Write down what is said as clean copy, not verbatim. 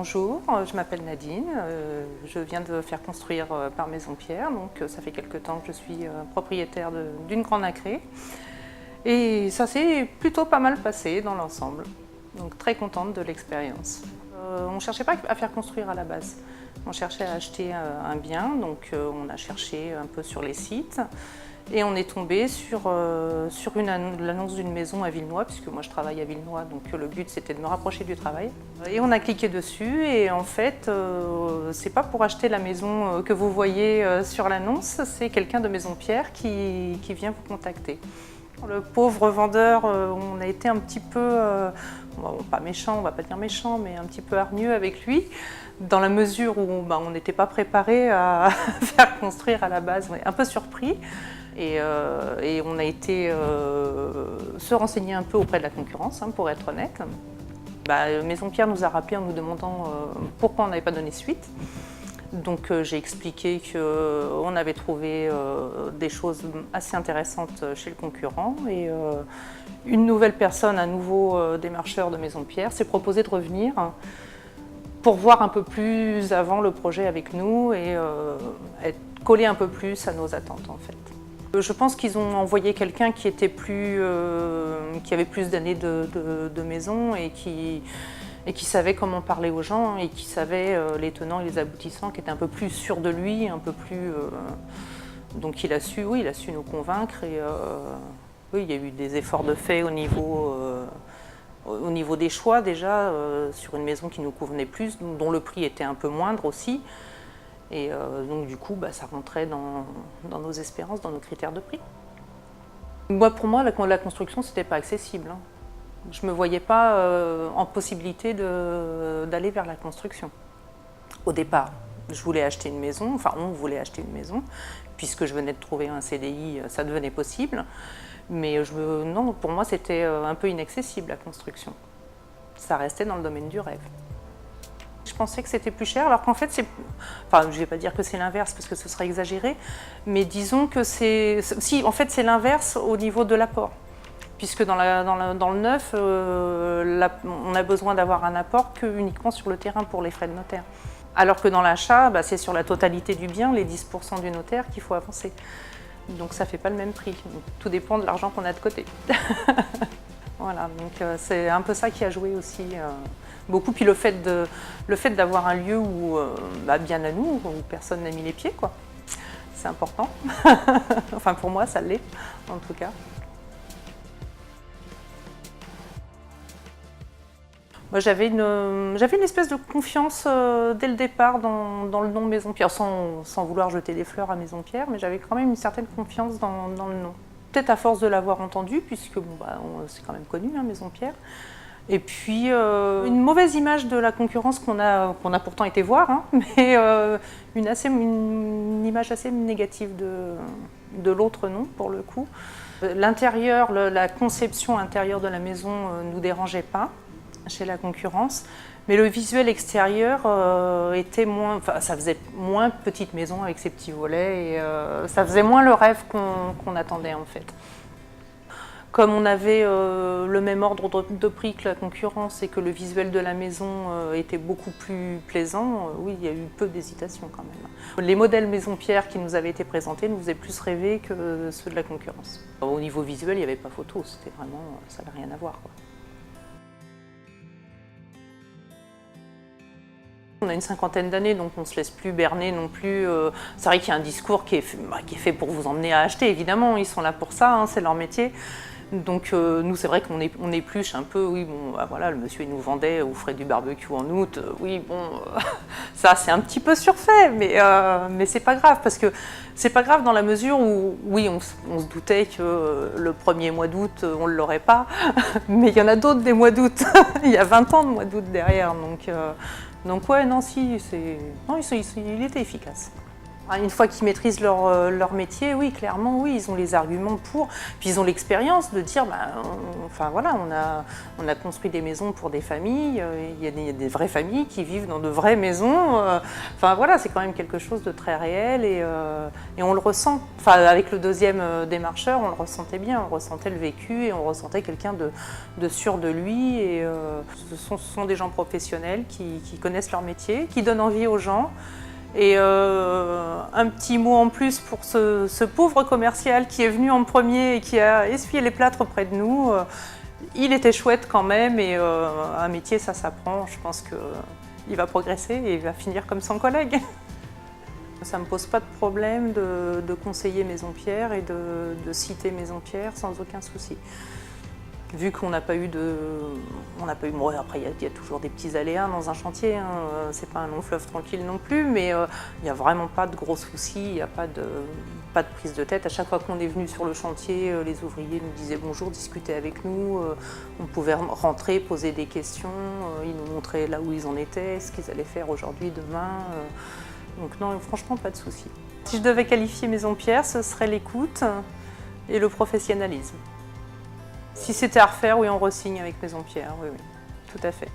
Bonjour, je m'appelle Nadine, je viens de faire construire par Maison Pierre, donc ça fait quelque temps que je suis propriétaire d'une grande ACRE et ça s'est plutôt pas mal passé dans l'ensemble, donc très contente de l'expérience. On ne cherchait pas à faire construire à la base, on cherchait à acheter un bien, donc on a cherché un peu sur les sites. Et on est tombé sur l'annonce d'une maison à Villenoix, puisque moi je travaille à Villenoix, donc le but c'était de me rapprocher du travail. Et on a cliqué dessus et en fait, c'est pas pour acheter la maison que vous voyez sur l'annonce, c'est quelqu'un de Maison Pierre qui vient vous contacter. Le pauvre vendeur, on a été un petit peu, pas méchant, on va pas dire méchant, mais un petit peu hargneux avec lui, dans la mesure où on n'était pas préparé à faire construire à la base, on est un peu surpris. Et on a été se renseigner un peu auprès de la concurrence, pour être honnête. Maison Pierre nous a rappelé en nous demandant pourquoi on n'avait pas donné suite. Donc j'ai expliqué qu'on avait trouvé des choses assez intéressantes chez le concurrent. Et une nouvelle personne, un nouveau démarcheur de Maison Pierre, s'est proposé de revenir pour voir un peu plus avant le projet avec nous et coller un peu plus à nos attentes en fait. Je pense qu'ils ont envoyé quelqu'un qui avait plus d'années de maison et qui savait comment parler aux gens et qui savait les tenants et les aboutissants, qui était un peu plus sûr de lui, un peu plus. Donc il a su nous convaincre et oui, il y a eu des efforts de fait au niveau des choix déjà, sur une maison qui nous convenait plus, dont le prix était un peu moindre aussi. Et donc du coup, ça rentrait dans nos espérances, dans nos critères de prix. Pour moi, la construction, c'était pas accessible. Je me voyais pas en possibilité d'aller vers la construction. Au départ, je voulais acheter une maison, enfin on voulait acheter une maison, puisque je venais de trouver un CDI, ça devenait possible. Mais non, pour moi, c'était un peu inaccessible la construction. Ça restait dans le domaine du rêve. Je pensais que c'était plus cher, alors qu'en fait, je ne vais pas dire que c'est l'inverse parce que ce serait exagéré, mais disons que c'est l'inverse au niveau de l'apport. Puisque dans le neuf, on a besoin d'avoir un apport uniquement sur le terrain pour les frais de notaire. Alors que dans l'achat, c'est sur la totalité du bien, les 10% du notaire, qu'il faut avancer. Donc ça ne fait pas le même prix. Donc, tout dépend de l'argent qu'on a de côté. Voilà, donc c'est un peu ça qui a joué aussi beaucoup. Puis le fait d'avoir un lieu où, bien à nous, où personne n'a mis les pieds, quoi. C'est important. Enfin pour moi, ça l'est, en tout cas. Moi, j'avais une espèce de confiance dès le départ dans le nom Maison Pierre, sans vouloir jeter des fleurs à Maison Pierre, mais j'avais quand même une certaine confiance dans le nom. Peut-être à force de l'avoir entendu, puisque c'est quand même connu, Maison Pierre. Et puis une mauvaise image de la concurrence qu'on a pourtant été voir, mais une image assez négative de l'autre nom pour le coup. L'intérieur, la conception intérieure de la maison ne nous dérangeait pas chez la concurrence, mais le visuel extérieur était ça faisait moins petite maison avec ses petits volets et ça faisait moins le rêve qu'on attendait en fait. Comme on avait le même ordre de prix que la concurrence et que le visuel de la maison était beaucoup plus plaisant, oui, il y a eu peu d'hésitation quand même. Les modèles Maison Pierre qui nous avaient été présentés nous faisaient plus rêver que ceux de la concurrence. Au niveau visuel, il n'y avait pas photo, c'était vraiment, ça n'avait rien à voir, quoi. On a une cinquantaine d'années, donc on ne se laisse plus berner non plus. C'est vrai qu'il y a un discours qui est fait pour vous emmener à acheter, évidemment, ils sont là pour ça, c'est leur métier. Donc nous, c'est vrai qu'on épluche un peu, oui, voilà, le monsieur il nous vendait aux frais du barbecue en août, oui, ça c'est un petit peu surfait, mais c'est pas grave, parce que c'est pas grave dans la mesure où, oui, on se doutait que le premier mois d'août, on ne l'aurait pas, mais il y en a d'autres des mois d'août, il y a 20 ans de mois d'août derrière, donc ouais, non, il était efficace. Une fois qu'ils maîtrisent leur métier, oui, clairement, oui, ils ont les arguments pour. Puis ils ont l'expérience de dire, enfin voilà, on a construit des maisons pour des familles, il y a des vraies familles qui vivent dans de vraies maisons. Enfin voilà, c'est quand même quelque chose de très réel et on le ressent. Enfin, avec le deuxième démarcheur, on le ressentait bien, on ressentait le vécu et on ressentait quelqu'un de sûr de lui. Et ce sont des gens professionnels qui connaissent leur métier, qui donnent envie aux gens. Et un petit mot en plus pour ce pauvre commercial qui est venu en premier et qui a essuyé les plâtres auprès de nous. Il était chouette quand même et un métier ça s'apprend. Je pense qu'il va progresser et il va finir comme son collègue. Ça ne me pose pas de problème de conseiller Maison-Pierre et de citer Maison-Pierre sans aucun souci. Vu qu'on n'a pas eu bon, après il y a toujours des petits aléas dans un chantier, hein. C'est pas un long fleuve tranquille non plus, mais il n'y a vraiment pas de gros soucis, il n'y a pas de prise de tête. À chaque fois qu'on est venu sur le chantier, les ouvriers nous disaient bonjour, discutaient avec nous, on pouvait rentrer, poser des questions, ils nous montraient là où ils en étaient, ce qu'ils allaient faire aujourd'hui, demain. Donc non, franchement pas de soucis. Si je devais qualifier Maison-Pierre, ce serait l'écoute et le professionnalisme. Si c'était à refaire, oui, on re-signe avec Maison-Pierre, oui, tout à fait.